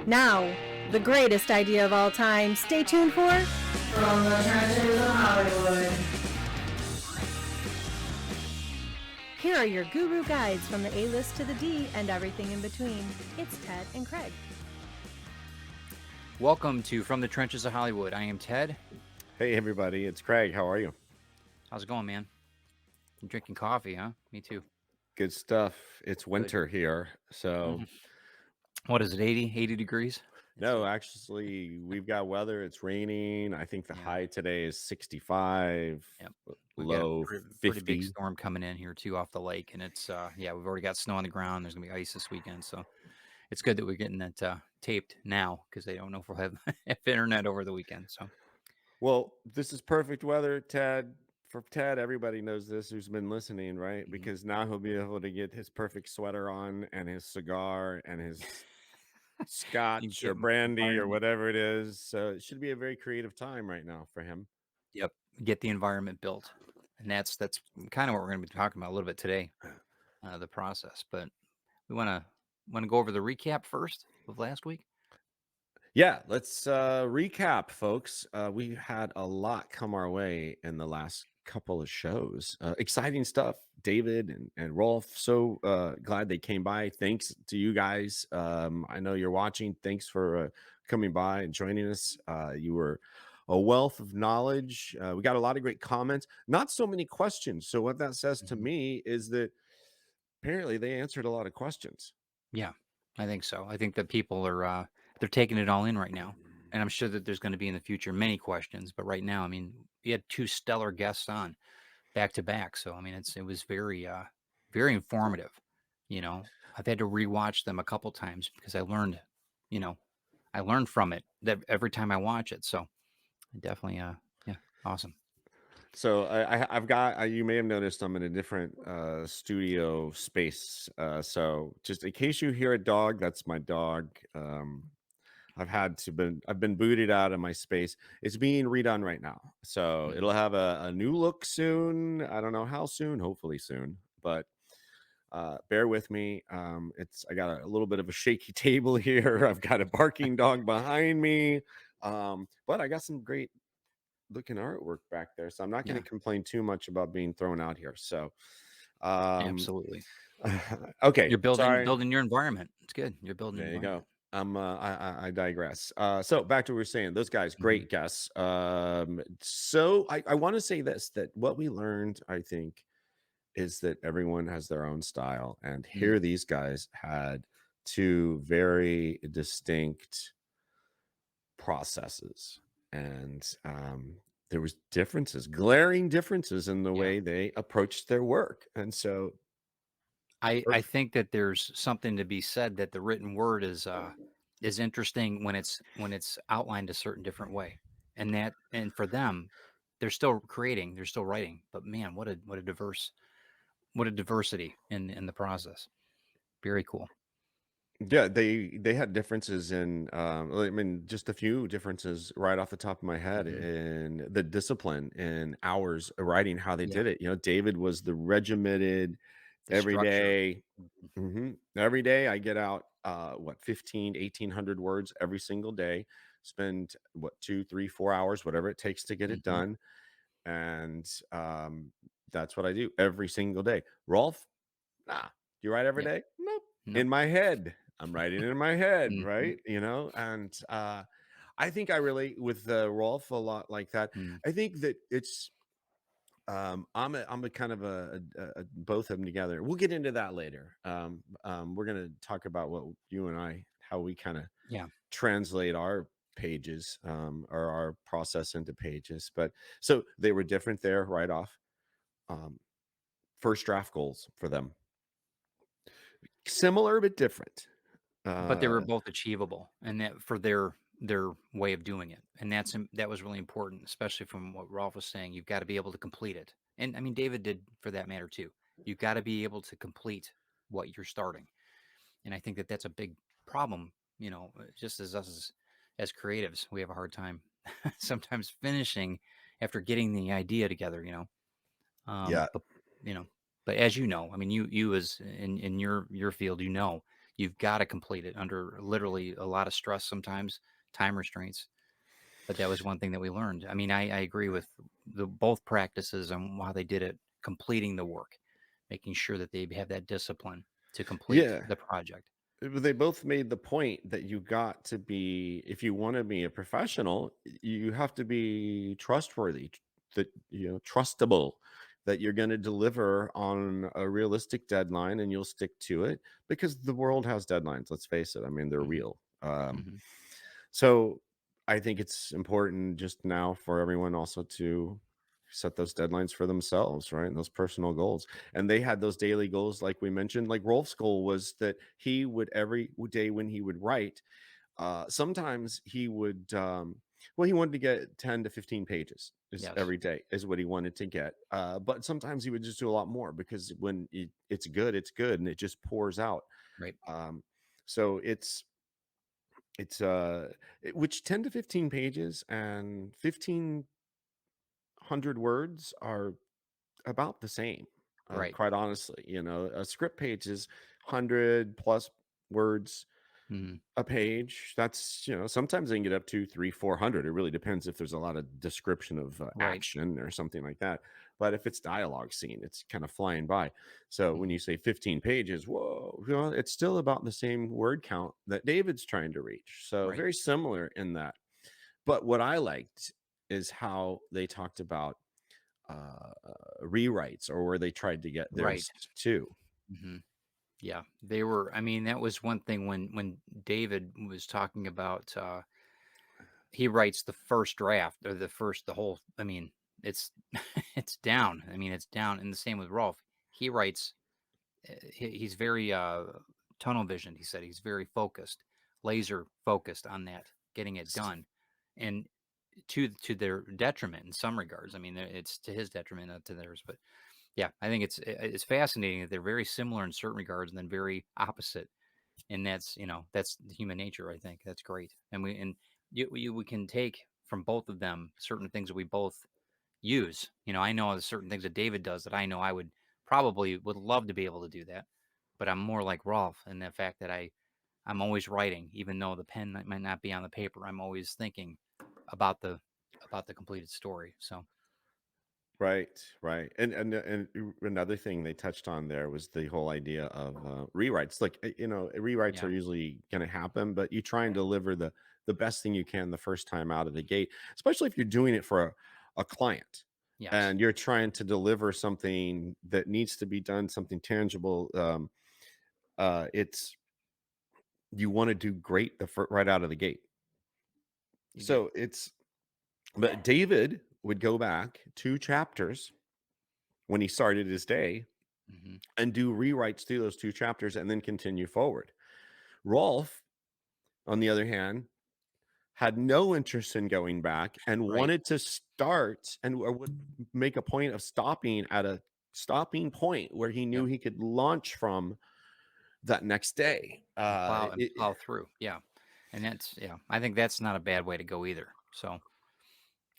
Now, the greatest idea of all time. Stay tuned for From the Trenches of Hollywood. Here are your guru guides from the A-list to the D and everything in between. It's Ted and Craig. Welcome to From the Trenches of Hollywood. I am Ted. Hey everybody, it's Craig. How are you? How's it going, man? You drinking coffee, huh? Me too. Good stuff. It's winter here, so What is it, 80 degrees? no, actually, we've got weather. It's raining. I think the high today is 65. Yep. Low We've got a 50. pretty big storm coming in here too off the lake, and it's we've already got snow on the ground. There's gonna be ice this weekend, so it's good that we're getting that taped now because they don't know if we'll have internet over the weekend. So, Well, this is perfect weather, Ted. For Ted, everybody knows this who's been listening, right? Because now he'll be able to get his perfect sweater on and his cigar and his scotch or brandy or whatever it is. So it should be a very creative time right now for him. Yep, get the environment built, and that's kind of what we're going to be talking about a little bit today, the process. But we want to go over the recap first of last week. Yeah, let's recap, folks. We had a lot come our way in the last couple of shows. Exciting stuff. David and Rolf, so glad they came by. Thanks to you guys. I know you're watching. Thanks for coming by and joining us. You were a wealth of knowledge. We got a lot of great comments, not so many questions. So what that says to me is that apparently they answered a lot of questions. Yeah, I think so. I think that people are they're taking it all in right now, and I'm sure that there's going to be in the future many questions. But right now, I mean, we had two stellar guests on back to back, so I mean, it was very very informative. You know, I've had to rewatch them a couple times because I learned, I learned from it that every time I watch it. So I definitely, yeah, awesome. So I've got, you may have noticed I'm in a different studio space. So just in case you hear a dog, that's my dog. I've been booted out of my space. It's being redone right now. So it'll have a new look soon. I don't know how soon, hopefully soon, but bear with me. I got a little bit of a shaky table here. I've got a barking dog behind me. But I got some great looking artwork back there, so I'm not going to complain too much about being thrown out here. So Absolutely. Okay, You're building your environment. It's good. You're building there your you environment. go. I digress. So back to what we were saying, those guys, great guests. So I want to say this, that what we learned, I think, is that everyone has their own style, and here these guys had two very distinct processes, and there was glaring differences in the way they approached their work. And so I think that there's something to be said that the written word is interesting when it's outlined a certain different way, and for them, they're still creating, they're still writing, but man, what a diversity in the process. Very cool. yeah, they had differences in I mean, just a few differences right off the top of my head in the discipline and hours of writing, how they did it. David was the regimented The every structure. day. Every day I get out 1,800 words every single day, spend 2, 3, 4 hours, whatever it takes to get it done. And that's what I do every single day. Rolf, nah. Do you write every day? Nope. In my head. I'm writing in my head, right? And I think I relate with Rolf a lot like that. I think that it's I'm a kind of a both of them together. We'll get into that later. We're gonna talk about what you and I, how we kind of translate our pages or our process into pages. But so they were different there right off. First draft goals for them, similar but different. But they were both achievable, and that for their way of doing it, and that was really important, especially from what Rolf was saying. You've got to be able to complete it, and I mean David did for that matter too. You've got to be able to complete what you're starting, and I think that that's a big problem. Just as us as creatives, we have a hard time sometimes finishing after getting the idea together. Yeah. But but as you know, I mean, you as in your field, You've got to complete it under literally a lot of stress sometimes, time restraints. But that was one thing that we learned. I mean, I agree with the both practices and how they did it, completing the work, making sure that they have that discipline to complete Yeah. the project. They both made the point that you got to be, if you want to be a professional, you have to be trustworthy, that trustable, that you're going to deliver on a realistic deadline and you'll stick to it, because the world has deadlines. Let's face it. I mean, they're Hmm. real. Hmm. So I think it's important just now for everyone also to set those deadlines for themselves, right? And those personal goals. And they had those daily goals, like we mentioned. Like Rolf's goal was that he would, every day when he would write, sometimes he would, well, he wanted to get 10 to 15 pages is Yes. every day is what he wanted to get. But sometimes he would just do a lot more, because when it's good, it's good, and it just pours out. Right. Um, so it's which 10 to 15 pages and 1,500 words are about the same, Right. quite honestly. A script page is 100 plus words Hmm. a page. That's, sometimes they can get up to 300, 400. It really depends if there's a lot of description of Right. action or something like that. But if it's dialogue scene, it's kind of flying by. So when Hmm. you say 15 pages, whoa, it's still about the same word count that David's trying to reach. So Right. very similar in that. But what I liked is how they talked about rewrites, or where they tried to get Right. theirs too. Hmm. Yeah, they were. I mean, that was one thing when David was talking about. He writes the first draft or the whole. I mean, it's it's down. I mean, it's down. And the same with Rolf. He writes. He's very tunnel vision. He said he's very focused, laser focused on that, getting it done, and to their detriment in some regards. I mean, it's to his detriment, not to theirs. But yeah, I think it's fascinating that they're very similar in certain regards and then very opposite. And that's human nature. I think that's great. And we can take from both of them certain things that we both use. I know there's certain things that David does that I know I would love to be able to do that, but I'm more like Rolf in the fact that I'm always writing, even though the pen might not be on the paper. I'm always thinking about the about the completed story. So Right, right. And another thing they touched on there was the whole idea of rewrites. Like, rewrites yeah, are usually going to happen, but you try and deliver the best thing you can the first time out of the gate, especially if you're doing it for a client yes, and you're trying to deliver something that needs to be done, something tangible. It's You want to do great right out of the gate. you do. So but David would go back 2 chapters when he started his day Hmm. and do rewrites through those 2 chapters and then continue forward. Rolf, on the other hand, had no interest in going back and Right. wanted to start, and or would make a point of stopping at a stopping point where he knew Yep. he could launch from that next day. And plow through. Yeah. And I think that's not a bad way to go either. So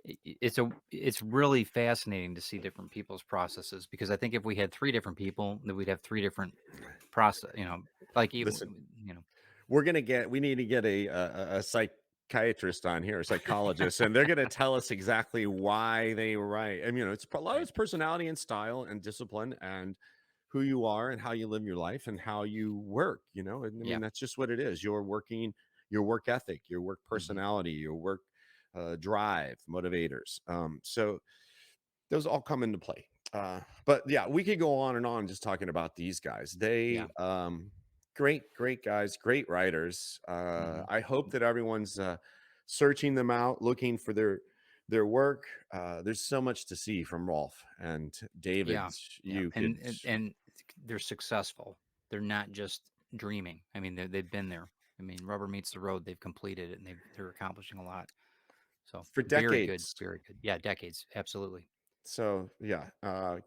it's really fascinating to see different people's processes, because I think if we had three different people, then we'd have three different process, like you, Listen, you know, we need to get a psychiatrist on here, a psychologist, and they're going to tell us exactly why they write. I mean, it's a lot of right. it's personality and style and discipline and who you are and how you live your life and how you work. And I Yeah. mean, that's just what it is. Your work ethic, your work Hmm. personality, your work drive, motivators. So those all come into play. But yeah, we could go on and on just talking about these guys. Yeah. Great guys, great writers. Hmm. I hope that everyone's searching them out, looking for their work. There's so much to see from Rolf and Yeah. David's. Yeah. You could And they're successful. They're not just dreaming. I mean, they've been there. I mean, rubber meets the road. They've completed it, and they're accomplishing a lot. So for very good, decades. very good. Yeah, decades, absolutely. So yeah,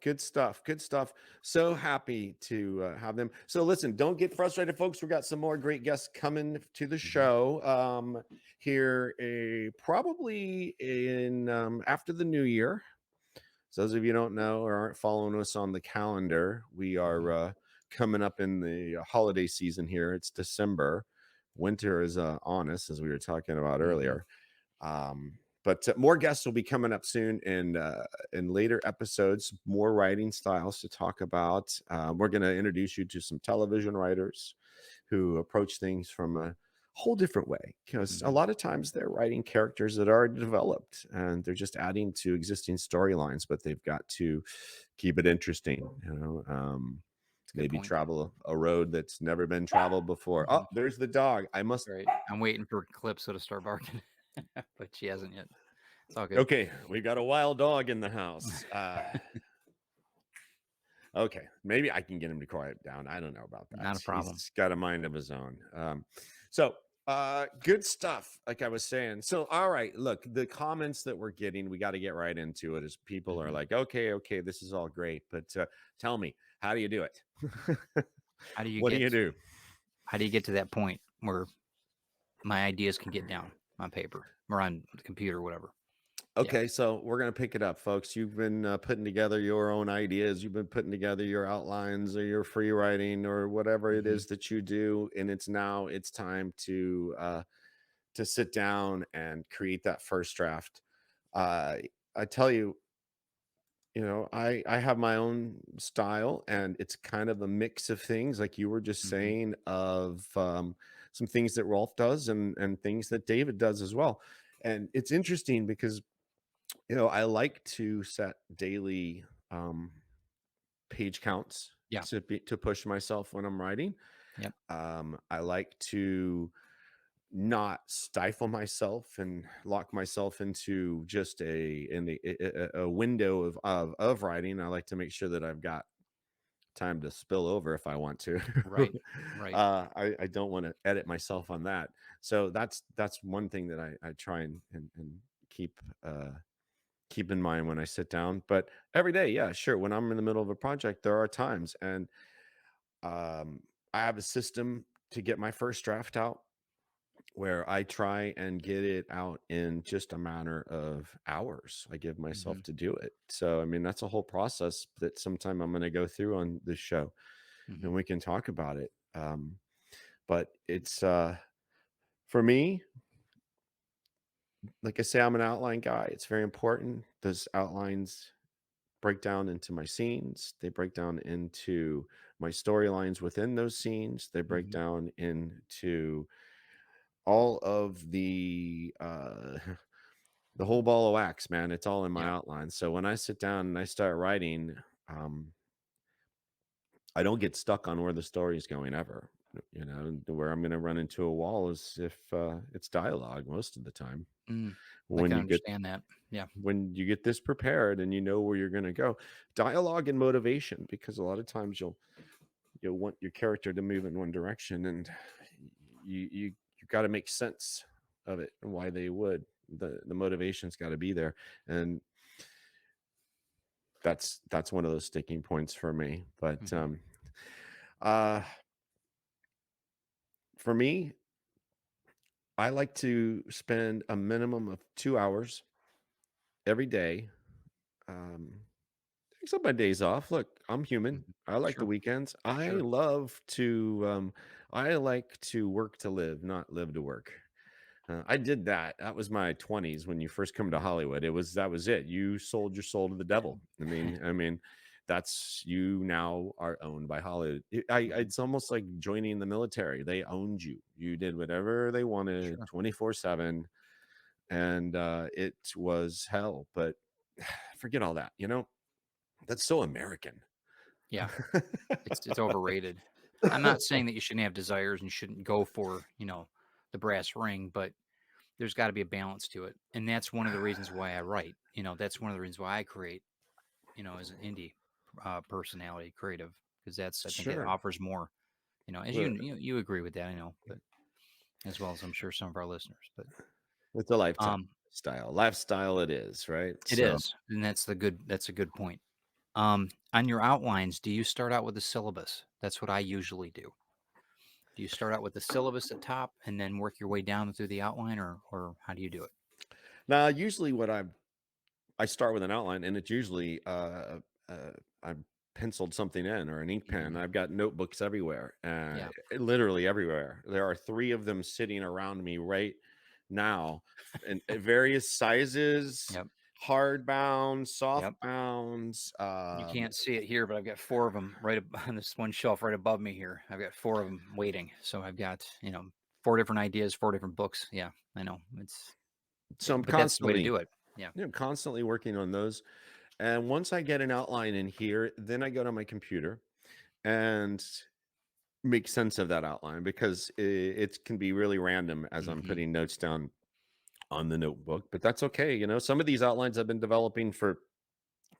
good stuff. Good stuff. So happy to have them. So listen, don't get frustrated, folks. We got some more great guests coming to the Hmm. show here, probably in after the new year. So those of you who don't know or aren't following us on the calendar, we are Hmm. coming up in the holiday season here. It's December. Winter is on us, as we were talking about earlier. But more guests will be coming up soon in later episodes, more writing styles to talk about. We're going to introduce you to some television writers who approach things from a whole different way, because a lot of times they're writing characters that are already developed and they're just adding to existing storylines, but they've got to keep it interesting, maybe point. travel a road that's never been traveled before. Oh, there's the dog. I must. Right. I'm waiting for Calypso to start barking, but she hasn't yet. It's all good. Okay, we got a wild dog in the house. Okay, maybe I can get him to quiet down. I don't know about that. Not a problem. He's got a mind of his own. So good stuff, like I was saying. So, all right, look, the comments that we're getting, we got to get right into it, as people are like, okay, this is all great, but tell me, how do you do it? How do you What do you do? How do you get to that point where my ideas can get down on paper or on the computer or whatever? Okay, so we're going to pick it up, folks. You've been putting together your own ideas. You've been putting together your outlines or your free writing or whatever it is that you do, and it's time to sit down and create that first draft. I tell you, I have my own style, and it's kind of a mix of things, like you were just saying, of some things that Rolf does and things that David does as well. And it's interesting because I like to set daily page counts to push myself when I'm writing. Yep. I like to not stifle myself and lock myself into just a window of writing. I like to make sure that I've got time to spill over if I want to. Right. I don't want to edit myself on that. So that's one thing that I try and keep in mind when I sit down. But every day, yeah, sure, when I'm in the middle of a project, there are times, and I have a system to get my first draft out where I try and get it out in just a matter of hours. I give myself to do it. So, I mean, that's a whole process that sometime I'm going to go through on this show, and we can talk about it. But it's for me, like I say, I'm an outline guy. It's very important. Those outlines break down into my scenes. They break down into my storylines within those scenes. They break down into all of the the whole ball of wax, man. It's all in my outline. So when I sit down and I start writing, I don't get stuck on where the story is going ever. Where I'm going to run into a wall is if it's dialogue most of the time. When I understand that. Yeah. When you get this prepared and you know where you're going to go, dialogue and motivation, because a lot of times you'll want your character to move in one direction, and you got to make sense of it and why they would. The motivation's got to be there, and that's one of those sticking points for me. But for me, I like to spend a minimum of 2 hours every day. Except my days off. Look, I'm human. I like the weekends. I like to work to live, not live to work. I did that. That was my 20s when you first come to Hollywood. That was it. You sold your soul to the devil. I mean, that's, you now are owned by Hollywood. It's almost like joining the military. They owned you. You did whatever they wanted 24/7, and it was hell. But forget all that. That's so American. Yeah. It's overrated. I'm not saying that you shouldn't have desires and you shouldn't go for, the brass ring, but there's got to be a balance to it. And that's one of the reasons why I write. That's one of the reasons why I create, as an indie personality, creative, because I think it offers more, as you agree with that, I know, but as well as I'm sure some of our listeners. But it's a lifestyle it is, right? It is. And that's a good point. On your outlines, do you start out with a syllabus? That's what I usually do. Do you start out with the syllabus at top and then work your way down through the outline, or how do you do it? Now, usually what I start with an outline, and it's usually I'm penciled something in or an ink pen. Mhm. I've got notebooks everywhere, Yeah. literally everywhere. There are 3 of them sitting around me right now in various sizes, Yep. hardbound, soft Yep. bounds. You can't see it here, but I've got 4 of them on this one shelf right above me here. I've got 4 of them waiting. So I've got, 4 different ideas, 4 different books. Yeah, I know. So I'm But that's the way to constantly, do it. Yeah. constantly working on those. And once I get an outline in here, then I go to my computer and make sense of that outline, because it can be really random as I'm Mhm. putting notes down on the notebook, but that's okay. Some of these outlines I've been developing for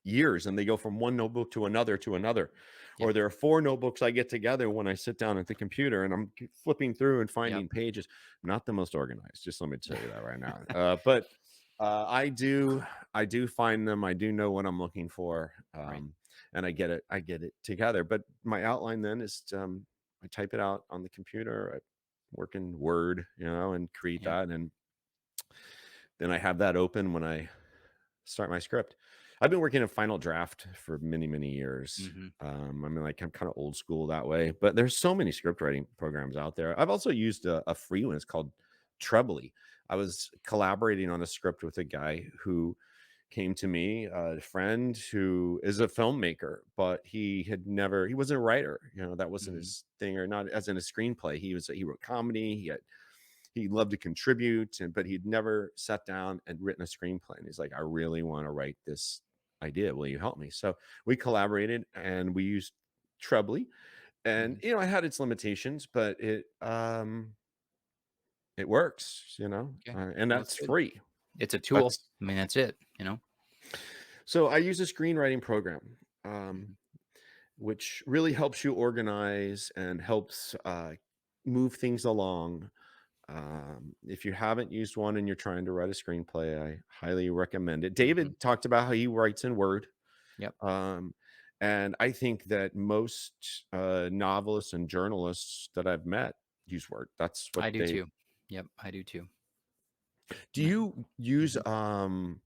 years, and they go from one notebook to another to another. Yep. Or there are 4 notebooks I get together when I sit down at the computer and I'm flipping through and Yep. finding pages. I'm not the most organized, just let me tell you that right now. But I do find them. I do know what I'm looking for, Right. and I get it together. But my outline then is, I type it out on the computer. I work in Word, and create Yep. that, and then I have that open when I start my script. I've been working in Final Draft for many, many years. Mhm. I mean, like, I'm kind of old school that way, but there's so many script writing programs out there. I've also used a free one. It's called Trebly. I was collaborating on a script with a guy who came to me, a friend who is a filmmaker, but he wasn't a writer. That wasn't Mhm. his thing, or not as in a screenplay. He wrote comedy. He loved to contribute, but he'd never sat down and written a screenplay. And he's like, I really want to write this idea. Will you help me? So we collaborated and we used Trebly. And Mhm. it had its limitations, but it works, Okay. and Well, that's that's good. free. It's a tool. That's I mean, that's it, So I use a screenwriting program, Mhm. which really helps you organize and helps move things along. If you haven't used one and you're trying to write a screenplay, I highly recommend it. Mhm. David talked about how he writes in Word. Yep. Um, and I think that most novelists and journalists that I've met use Word. That's what I do they too. Yep, I do too. do. Yeah. You use Mhm.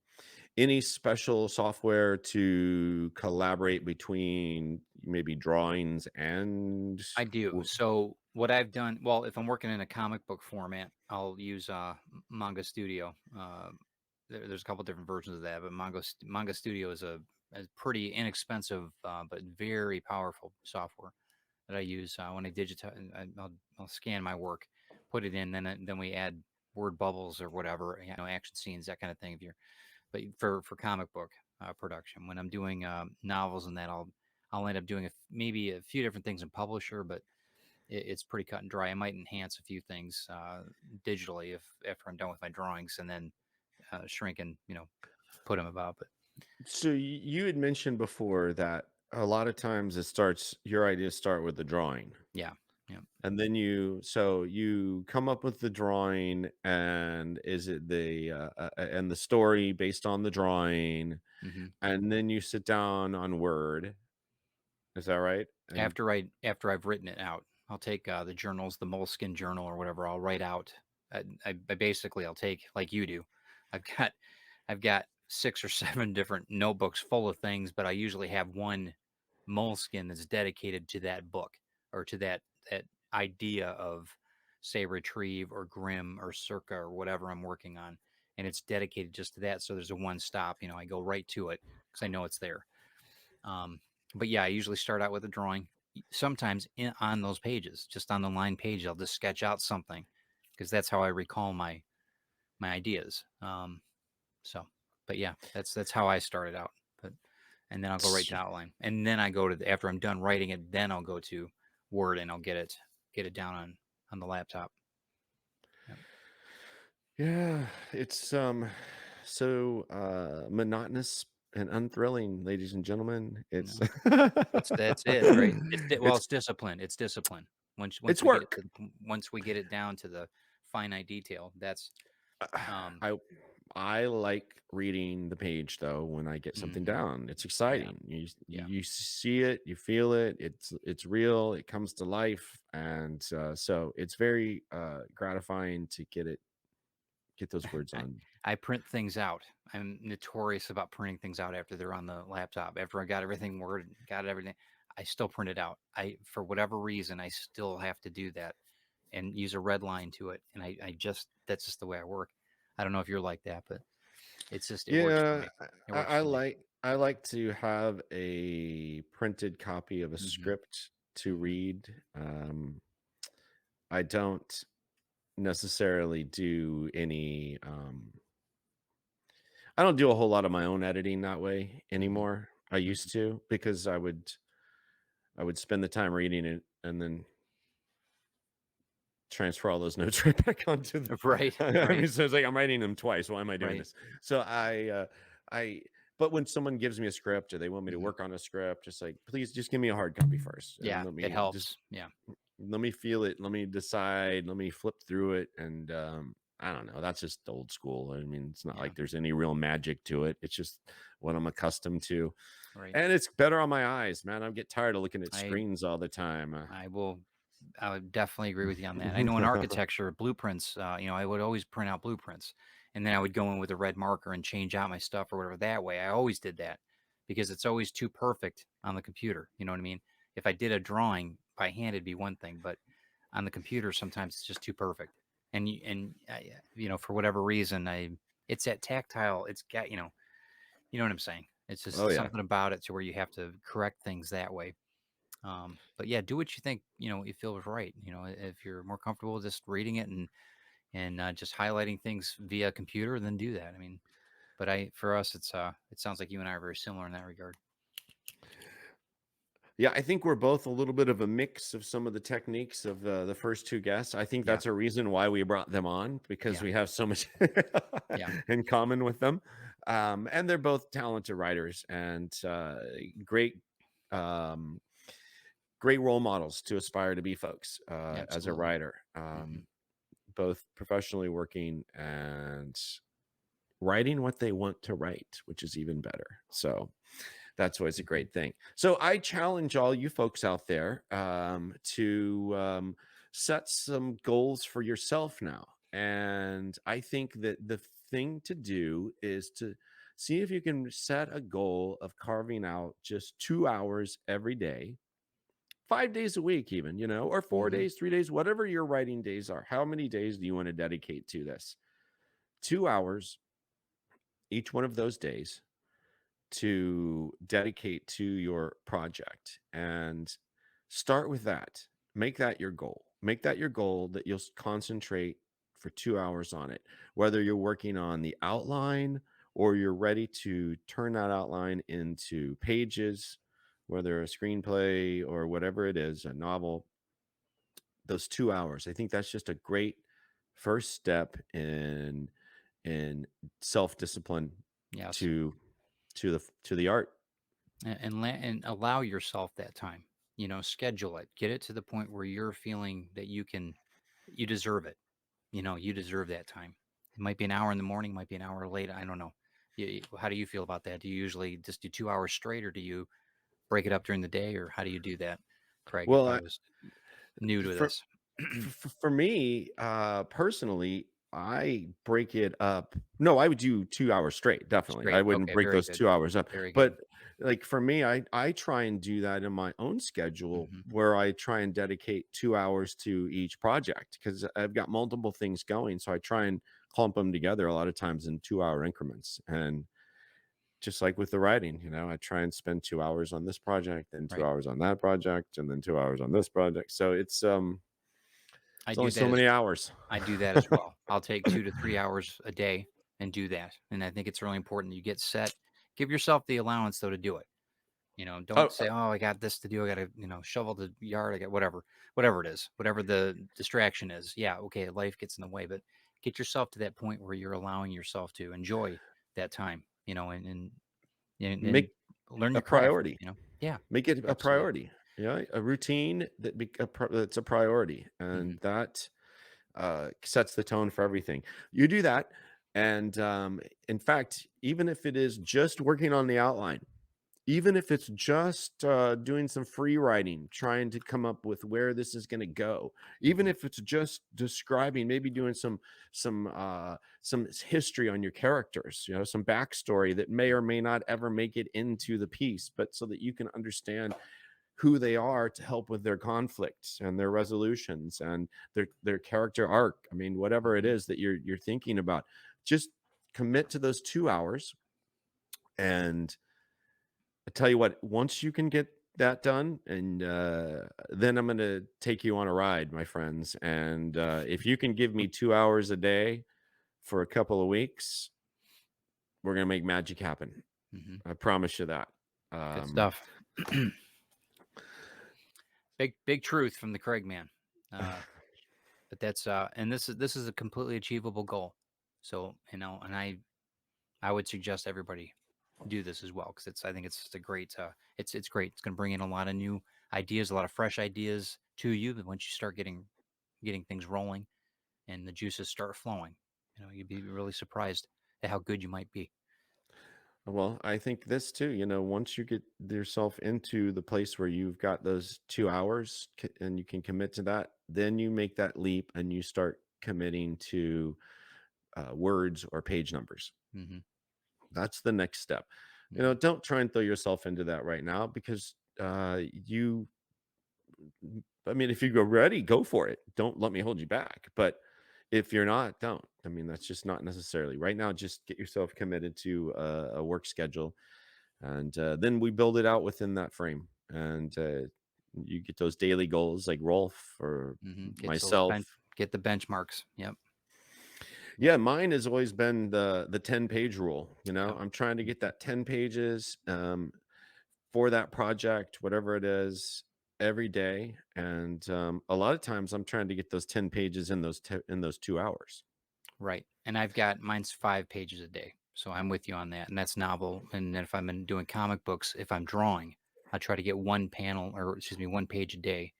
any special software to collaborate between maybe drawings and I do. So what I've done, well, if I'm working in a comic book format, I'll use Manga Studio. There's a couple different versions of that, but Manga Studio is a pretty inexpensive but very powerful software that I use when I digitize. I'll scan my work, put it in, then we add word bubbles or whatever, action scenes, that kind of thing. But for comic book production, when I'm doing novels and that, I'll end up doing maybe a few different things in Publisher, but it's pretty cut and dry. I might enhance a few things digitally if after I'm done with my drawings, and then shrink and put them about. But So you had mentioned before that a lot of times your ideas start with the drawing. yeah, yeah, And then you come up with the drawing, and is it and the story based on the drawing, hmm and then you sit down on Word. Is that right? And after I've written it out, I'll take the journals, the Moleskin journal or whatever. I'll write out. I basically I'll take like you do. I've got I've got 6 or 7 different notebooks full of things, but I usually have one Moleskin that's dedicated to that book or to that idea of, say, Retrieve or Grim or Circa or whatever I'm working on, and it's dedicated just to that. So there's a one stop. I go right to it because I know it's there. Um, but yeah, I usually start out with a drawing. Sometimes on those pages, just on the line page, I'll just sketch out something because that's how I recall my ideas. So, but yeah, that's how I started out. But and then I'll go right to outline, and then I go to after I'm done writing it, then I'll go to Word and I'll get it down on the laptop. Yep. yeah, it's so monotonous and unthrilling, ladies and gentlemen. It's No, that's it, right? Well, it's it's discipline. It's discipline. Once it's we get it work. once we get it down to the finite detail, that's um I I like reading the page though when I get something mhm. down. It's Yeah, exciting. yeah. You see it, you feel it. It's real. It comes to life, and so it's very gratifying to get it get those words on. I print things out. I'm notorious about printing things out after they're on the laptop. After I got everything worded, got everything, I still print it out. For whatever reason, I still have to do that and use a red line to it. And that's just the way I work. I don't know if you're like that, but it works for Yeah, me. It works for me. I like to have a printed copy of a script to read. I don't necessarily do any. I don't do a whole lot of my own editing that way anymore. I used to, because I would spend the time reading it and then transfer all those notes right back onto the Right. I mean, so it's like I'm writing them twice. Why am I doing Right. this? So but when someone gives me a script or they want me to work on a script, just like, please just give me a hard copy first. And Yeah, let me it helps. just Yeah. let me feel it. Let me decide. Let me flip through it. And I don't know. That's just old school. I mean, it's not like there's any real magic to it. It's just what I'm accustomed to. Right. And it's better on my eyes, man. I get tired of looking at screens all the time. I would definitely agree with you on that. I know in architecture, blueprints, I would always print out blueprints, and then I would go in with a red marker and change out my stuff or whatever that way. I always did that because it's always too perfect on the computer. You know what I mean? If I did a drawing by hand, it'd be one thing, but on the computer, sometimes it's just too perfect. And for whatever reason, it's that tactile. It's got, you know what I'm saying? It's just something about it to where you have to correct things that way. But yeah, do what you think, you feel is right. If you're more comfortable just reading it and just highlighting things via computer, then do that. I mean, but for us, it sounds like you and I are very similar in that regard. Yeah, I think we're both a little bit of a mix of some of the techniques of the first two guests. I think that's a reason why we brought them on, because we have so much in common with them. And they're both talented writers and great great role models to aspire to be, folks, as a writer. Both professionally working and writing what they want to write, which is even better. So that's always a great thing. So I challenge all you folks out there to set some goals for yourself now. And I think that the thing to do is to see if you can set a goal of carving out just 2 hours every day, 5 days a week, even, or 4 days, 3 days, whatever your writing days are. How many days do you want to dedicate to this? 2 hours each one of those days to dedicate to your project, and start with that. Make that your goal. Make that your goal, that you'll concentrate for 2 hours on it, whether you're working on the outline or you're ready to turn that outline into pages, whether a screenplay or whatever it is, a novel. Those 2 hours, I think that's just a great first step in self-discipline to the art. And allow yourself that time. Schedule it. Get it to the point where you're feeling that you deserve it. You deserve that time. It might be an hour in the morning, might be an hour late. I don't know. How do you feel about that? Do you usually just do 2 hours straight, or do you break it up during the day, or how do you do that, Craig? Well, If I was new to this. For me, personally, I break it up. No, I would do 2 hours straight. Definitely. I wouldn't break very those good. 2 hours up. Very good. But like for me, I try and do that in my own schedule, where I try and dedicate 2 hours to each project, because I've got multiple things going. So I try and clump them together a lot of times in 2-hour increments. And just like with the writing, I try and spend 2 hours on this project, then 2 hours on that project, and then 2 hours on this project. So it's only so many hours. I do that as well. I'll take 2 to 3 hours a day and do that. And I think it's really important that you get set. Give yourself the allowance, though, to do it. Don't say, "Oh, I got this to do. I got to, shovel the yard. I got whatever it is, whatever the distraction is." Yeah, okay, life gets in the way, but get yourself to that point where you're allowing yourself to enjoy that time, and Make learn a your craft. priority. Yeah, Make it a absolutely. priority. A routine that's a priority, and that sets the tone for everything. You do that, and in fact, even if it is just working on the outline, even if it's just doing some free writing, trying to come up with where this is going to go, even if it's just describing, maybe doing some history on your characters, some backstory that may or may not ever make it into the piece, but so that you can understand who they are to help with their conflicts and their resolutions and their character arc. I mean, whatever it is that you're thinking about, just commit to those 2 hours. And I tell you what, once you can get that done, and then I'm going to take you on a ride, my friends. And if you can give me 2 hours a day for a couple of weeks, we're going to make magic happen. I promise you that. Good stuff. Big truth from the Craig man. But that's and this is a completely achievable goal. So, and I would suggest everybody do this as well, because I think it's just a great it's great. It's going to bring in a lot of new ideas, a lot of fresh ideas to you. But once you start getting things rolling and the juices start flowing, you'd be really surprised at how good you might be. Well, I think this too, once you get yourself into the place where you've got those 2 hours and you can commit to that, then you make that leap and you start committing to words or page numbers. That's the next step. Don't try and throw yourself into that right now, because I mean, if you're ready, go for it. Don't let me hold you back. But if you're not, don't. I mean, that's just not necessarily right now. Just get yourself committed to a work schedule, and then we build it out within that frame. And you get those daily goals like Rolf or myself. Get the benchmarks. Yep. Yeah, mine has always been the 10-page rule. Yep. I'm trying to get that 10 pages for that project, whatever it is, every day. And a lot of times I'm trying to get those 10 pages in those 2 hours. Right. And mine's 5 pages a day. So I'm with you on that. And that's novel. And then if I'm doing comic books, if I'm drawing, I try to get one page a day.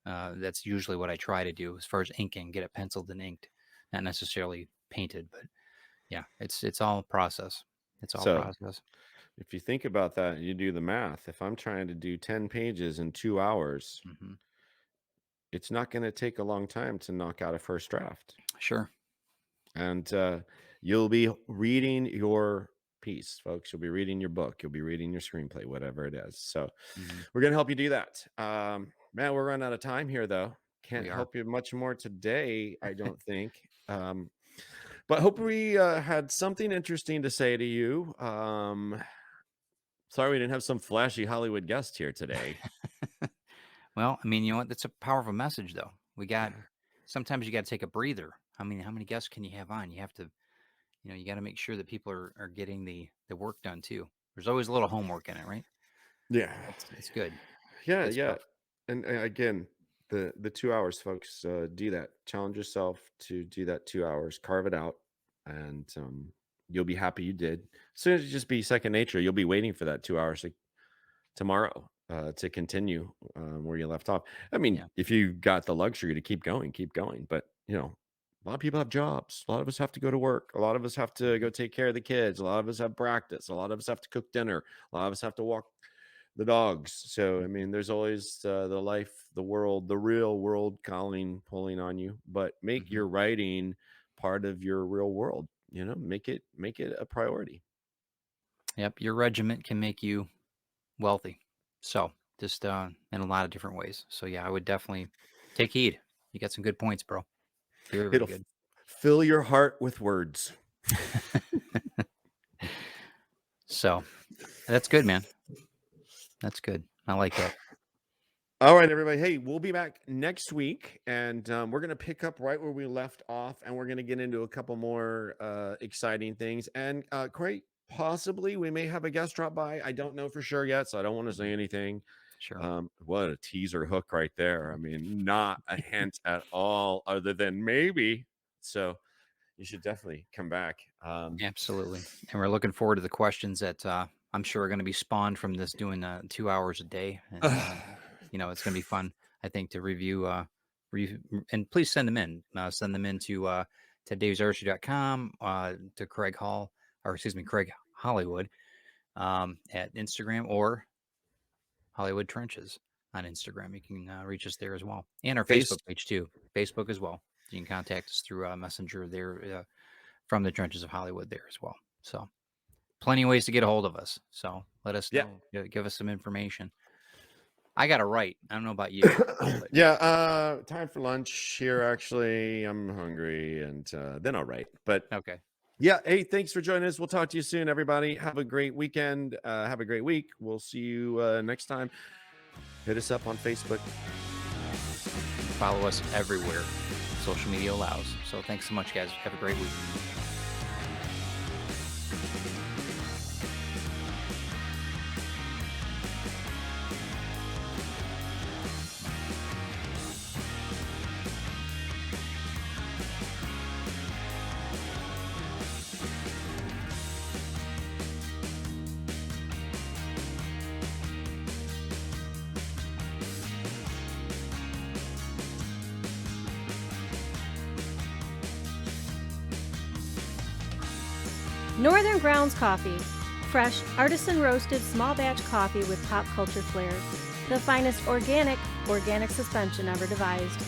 That's usually what I try to do as far as inking, get it penciled and inked, not necessarily painted, but yeah, it's all process. It's all So process. if you think about that and you do the math, if I'm trying to do 10 pages in 2 hours, it's not going to take a long time to knock out a first draft. Sure. And you'll be reading your piece, folks. You'll be reading your book. You'll be reading your screenplay, whatever it is. So we're going to help you do that. Man, we're running out of time here, though. Can't help you much more today, I don't think. But hope we had something interesting to say to you. Sorry we didn't have some flashy Hollywood guest here today. Well, I mean, you know what? That's a powerful message, though. Sometimes you got to take a breather. How many guests can you have on? You have to, you got to make sure that people are getting the work done too. There's always a little homework in it, right? Yeah. It's good. Yeah, Good yeah. stuff. And again, the 2 hours, folks, do that. Challenge yourself to do that 2 hours, carve it out, and you'll be happy you did. As soon as it just be second nature, you'll be waiting for that 2 hours tomorrow to continue where you left off. I mean, if you got the luxury to keep going, keep going. But a lot of people have jobs. A lot of us have to go to work. A lot of us have to go take care of the kids. A lot of us have practice. A lot of us have to cook dinner. A lot of us have to walk the dogs. So I mean, there's always the life, the world, the real world calling, pulling on you. But make your writing part of your real world. Make it a priority. Yep, your regiment can make you wealthy. So just in a lot of different ways. So yeah, I would definitely take heed. You got some good points, bro. Very, very good. Fill your heart with words. So that's good, man. That's good. I like that. All right, everybody. Hey, we'll be back next week, and we're going to pick up right where we left off, and we're going to get into a couple more exciting things. And quite possibly, we may have a guest drop by. I don't know for sure yet, so I don't want to say anything. Sure. What a teaser hook right there. I mean, not a hint at all, other than maybe. So you should definitely come back. Absolutely. And we're looking forward to the questions that I'm sure are going to be spawned from this, doing 2 hours a day. And, it's going to be fun, I think, to review. And please send them in. Send them in to davesarchie.com, to Craig Hollywood. at Instagram or Hollywood Trenches on Instagram. You can reach us there as well, and our Facebook page too. Facebook as well. You can contact us through Messenger there from the Trenches of Hollywood there as well. So plenty of ways to get a hold of us. So let us know. Give us some information. I got to write. I don't know about you. Yeah. Time for lunch here. Actually, I'm hungry, and then I'll write. But okay. Yeah. Hey, thanks for joining us. We'll talk to you soon, everybody. Have a great weekend. Have a great week. We'll see you next time. Hit us up on Facebook. Follow us everywhere social media allows. So thanks so much, guys. Have a great week. Northern Grounds Coffee. Fresh, artisan roasted, small batch coffee with pop culture flair. The finest organic suspension ever devised.